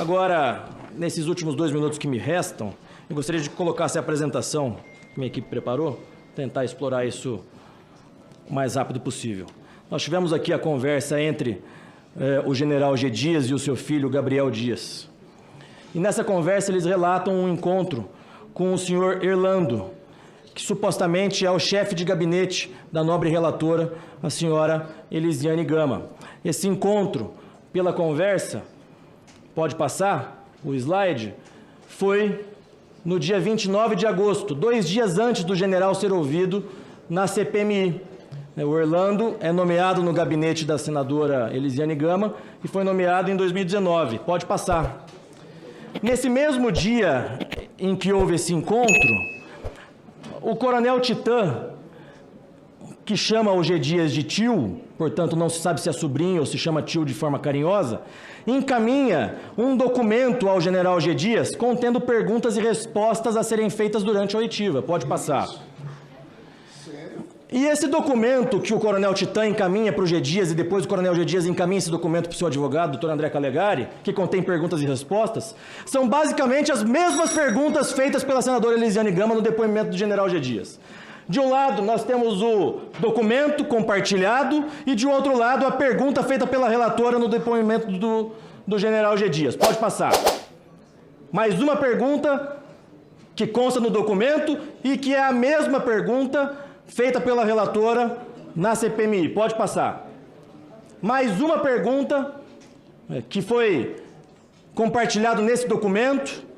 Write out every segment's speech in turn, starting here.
Agora, nesses últimos 2 minutos que me restam, eu gostaria de colocar essa apresentação que minha equipe preparou, tentar explorar isso o mais rápido possível. Nós tivemos aqui a conversa entre o general G. Dias e o seu filho Gabriel Dias. E nessa conversa eles relatam um encontro com o senhor Erlando, que supostamente é o chefe de gabinete da nobre relatora, a senhora Elisiane Gama. Esse encontro, pela conversa, pode passar o slide, foi no dia 29 de agosto, 2 dias antes do general ser ouvido na CPMI. O Erlando é nomeado no gabinete da senadora Elisiane Gama e foi nomeado em 2019. Pode passar. Nesse mesmo dia em que houve esse encontro, o coronel Titã, que chama o G. Dias de tio, portanto não se sabe se é sobrinho ou se chama tio de forma carinhosa, encaminha um documento ao general G. Dias contendo perguntas e respostas a serem feitas durante a oitiva. Pode passar. E esse documento que o coronel Titã encaminha para o G. Dias e depois o coronel G. Dias encaminha esse documento para o seu advogado, doutor André Calegari, que contém perguntas e respostas, são basicamente as mesmas perguntas feitas pela senadora Elisiane Gama no depoimento do general G. Dias. De um lado, nós temos o documento compartilhado e, de outro lado, a pergunta feita pela relatora no depoimento do general G. Dias. Pode passar. Mais uma pergunta que consta no documento e que é a mesma pergunta feita pela relatora na CPMI. Pode passar. Mais uma pergunta que foi compartilhado nesse documento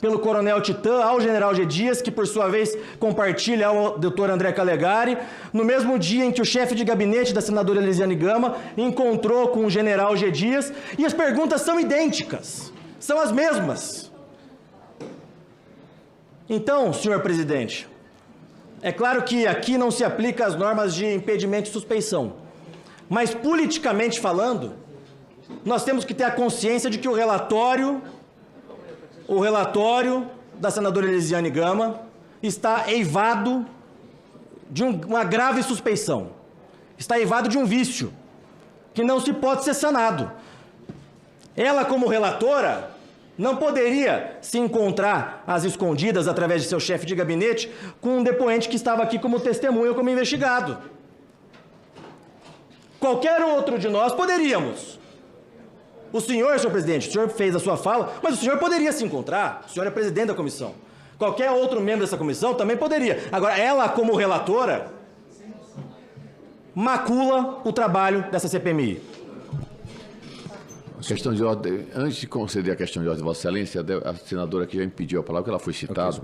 pelo coronel Titã ao general G. Dias, que por sua vez compartilha ao doutor André Calegari, no mesmo dia em que o chefe de gabinete da senadora Elisiane Gama encontrou com o general G. Dias, e as perguntas são idênticas, são as mesmas. Então, senhor presidente, é claro que aqui não se aplica as normas de impedimento e suspeição, mas politicamente falando, nós temos que ter a consciência de que o relatório da senadora Elisiane Gama está eivado de uma grave suspeição, está eivado de um vício que não se pode ser sanado. Ela, como relatora, não poderia se encontrar às escondidas, através de seu chefe de gabinete, com um depoente que estava aqui como testemunha ou como investigado. Qualquer outro de nós poderíamos. O senhor presidente, o senhor fez a sua fala, mas o senhor poderia se encontrar, o senhor é presidente da comissão. Qualquer outro membro dessa comissão também poderia. Agora, ela, como relatora, macula o trabalho dessa CPMI. Questão de ordem. Antes de conceder a questão de ordem, Vossa Excelência, a senadora que já me pediu a palavra, porque ela foi citada,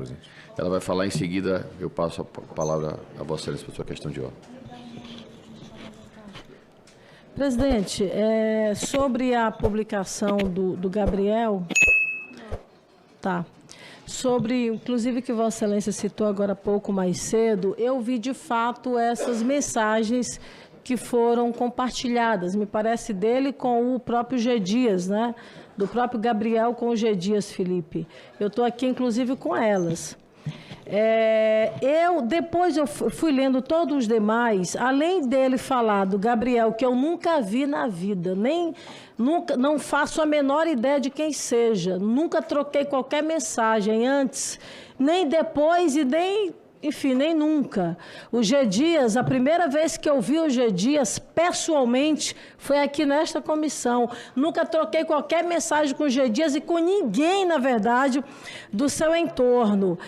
ela vai falar em seguida, eu passo a palavra a Vossa Excelência para a sua questão de ordem. Presidente, sobre a publicação do Gabriel, sobre, inclusive, que Vossa Excelência citou agora há pouco mais cedo, eu vi de fato essas mensagens que foram compartilhadas, me parece, dele com o próprio G. Dias, né? Do próprio Gabriel com o G. Dias, Felipe. Eu estou aqui, inclusive, com elas. Depois eu fui lendo todos os demais, além dele falar do Gabriel, que eu nunca vi na vida, não faço a menor ideia de quem seja, nunca troquei qualquer mensagem antes, nem depois e nem... Enfim, nem nunca. O G. Dias, a primeira vez que eu vi o G. Dias pessoalmente foi aqui nesta comissão. Nunca troquei qualquer mensagem com o G. Dias e com ninguém, na verdade, do seu entorno.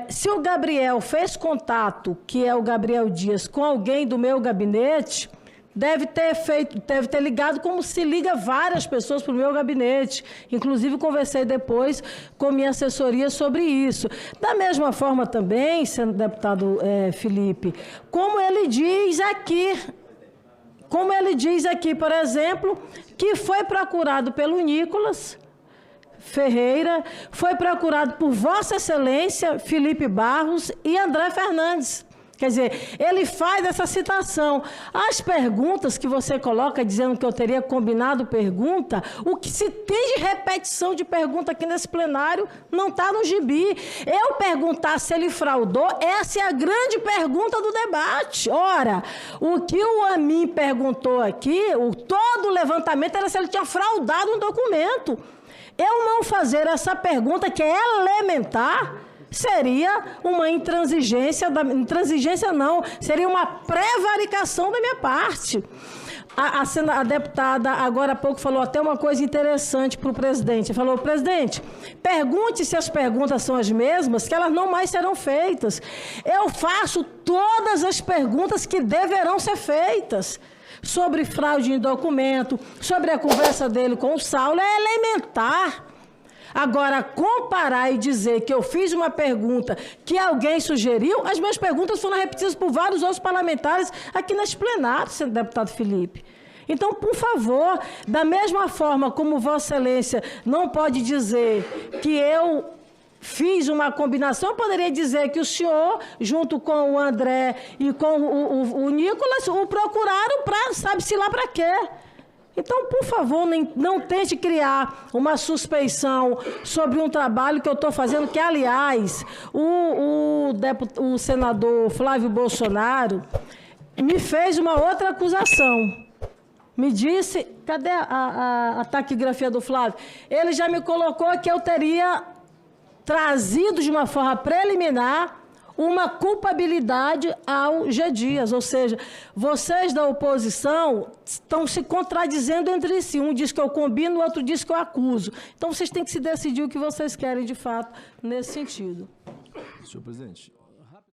Se o Gabriel fez contato, que é o Gabriel Dias, com alguém do meu gabinete, deve ter ligado como se liga várias pessoas para o meu gabinete. Inclusive, conversei depois com minha assessoria sobre isso. Da mesma forma também, senhor deputado Felipe, como ele diz aqui, por exemplo, que foi procurado pelo Nicolas Ferreira, foi procurado por Vossa Excelência, Felipe Barros e André Fernandes. Quer dizer, ele faz essa citação. As perguntas que você coloca dizendo que eu teria combinado pergunta, o que se tem de repetição de pergunta aqui nesse plenário não está no gibi. Eu perguntar se ele fraudou, essa é a grande pergunta do debate. Ora, o que o Amin perguntou aqui, todo o levantamento era se ele tinha fraudado um documento. Eu não fazer essa pergunta, que é elementar, seria uma intransigência, seria uma prevaricação da minha parte. A deputada, agora há pouco, falou até uma coisa interessante para o presidente. Falou, presidente, pergunte se as perguntas são as mesmas, que elas não mais serão feitas. Eu faço todas as perguntas que deverão ser feitas. Sobre fraude em documento, sobre a conversa dele com o Saulo, é elementar. Agora, comparar e dizer que eu fiz uma pergunta que alguém sugeriu, as minhas perguntas foram repetidas por vários outros parlamentares aqui neste plenário, senhor deputado Felipe. Então, por favor, da mesma forma como Vossa Excelência não pode dizer que eu fiz uma combinação, eu poderia dizer que o senhor, junto com o André e com o Nicolas, o procuraram para, sabe-se lá para quê. Então, por favor, não tente criar uma suspeição sobre um trabalho que eu estou fazendo, que, aliás, o senador Flávio Bolsonaro me fez uma outra acusação. Me disse, cadê a taquigrafia do Flávio? Ele já me colocou que eu teria trazido de uma forma preliminar uma culpabilidade ao G. Dias, ou seja, vocês da oposição estão se contradizendo entre si. Um diz que eu combino, o outro diz que eu acuso. Então, vocês têm que se decidir o que vocês querem, de fato, nesse sentido. Senhor presidente,